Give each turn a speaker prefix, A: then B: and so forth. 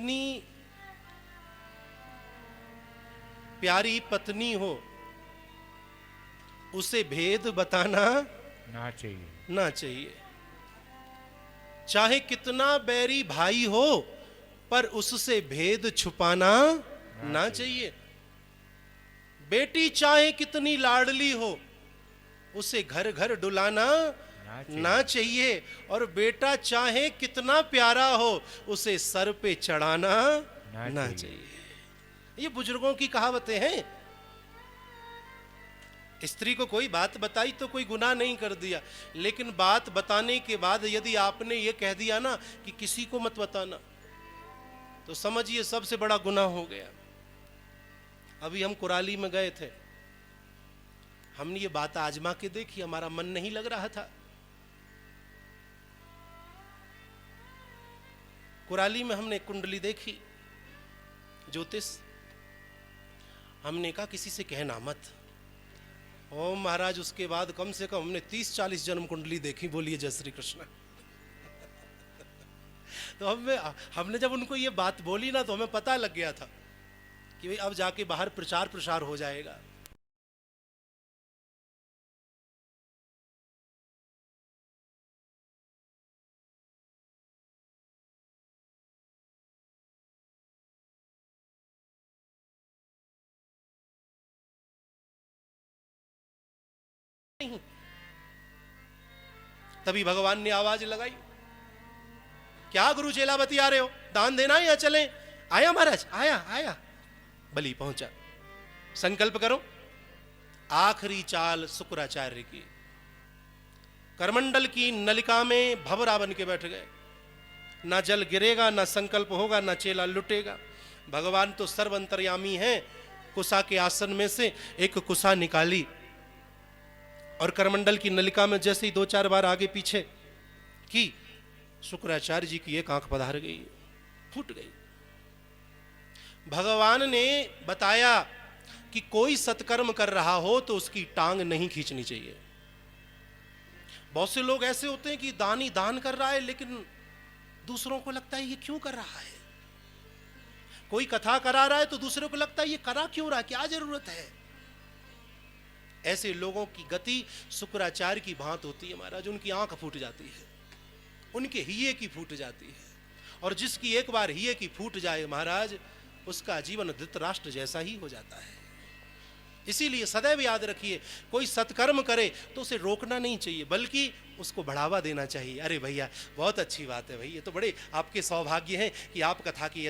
A: इतनी प्यारी पत्नी हो उसे भेद बताना ना चाहिए। चाहे कितना बैरी भाई हो पर उससे भेद छुपाना ना चाहिए। बेटी चाहे कितनी लाडली हो उसे घर घर डुलाना ना चाहिए। और बेटा चाहे कितना प्यारा हो उसे सर पे चढ़ाना ना चाहिए। ये बुजुर्गों की कहावतें हैं। स्त्री को कोई बात बताई तो कोई गुनाह नहीं कर दिया, लेकिन बात बताने के बाद यदि आपने ये कह दिया ना कि किसी को मत बताना, तो समझिए सबसे बड़ा गुनाह हो गया। अभी हम कुराली में गए थे, हमने ये बात आजमा के देखी, हमारा मन नहीं लग रहा था। कुराली में हमने कुंडली देखी, ज्योतिष। हमने कहा किसी से कहना मत। ओ महाराज, उसके बाद कम से कम हमने 30-40 जन्म कुंडली देखी। बोलिए जय श्री कृष्ण। तो हमने जब उनको ये बात बोली ना, तो हमें पता लग गया था कि भाई अब जाके बाहर प्रचार प्रसार हो जाएगा। तभी भगवान ने आवाज लगाई, क्या गुरु चेला बतिया रहे हो, दान देना या चलें? आया महाराज, आया आया। बलि पहुंचा। संकल्प करो। आखिरी चाल शुक्राचार्य की। करमंडल की नलिका में भंवरा बन के बैठ गए। ना जल गिरेगा, ना संकल्प होगा, ना चेला लुटेगा। भगवान तो सर्व अंतर्यामी हैं। कुसा के आसन में से एक कुसा निकाली और करमंडल की नलिका में जैसे ही 2-4 बार आगे पीछे की, शुक्राचार्य जी की एक आंख पधार गई, फूट गई। भगवान ने बताया कि कोई सत्कर्म कर रहा हो तो उसकी टांग नहीं खींचनी चाहिए। बहुत से लोग ऐसे होते हैं कि दानी दान कर रहा है, लेकिन दूसरों को लगता है ये क्यों कर रहा है। कोई कथा करा रहा है तो दूसरों को लगता है ये करा क्यों रहा है, क्या जरूरत है। ऐसे लोगों की गति शुक्राचार्य की भांत होती है महाराज। उनकी आंख फूट जाती है, उनके हिये की फूट जाती है। और जिसकी एक बार हिये की फूट जाए महाराज, उसका जीवन धृतराष्ट्र जैसा ही हो जाता है। इसीलिए सदैव याद रखिए, कोई सत्कर्म करे तो उसे रोकना नहीं चाहिए, बल्कि उसको बढ़ावा देना चाहिए। अरे भैया बहुत अच्छी बात है, भैया ये तो बड़े आपके सौभाग्य हैं कि आप कथा की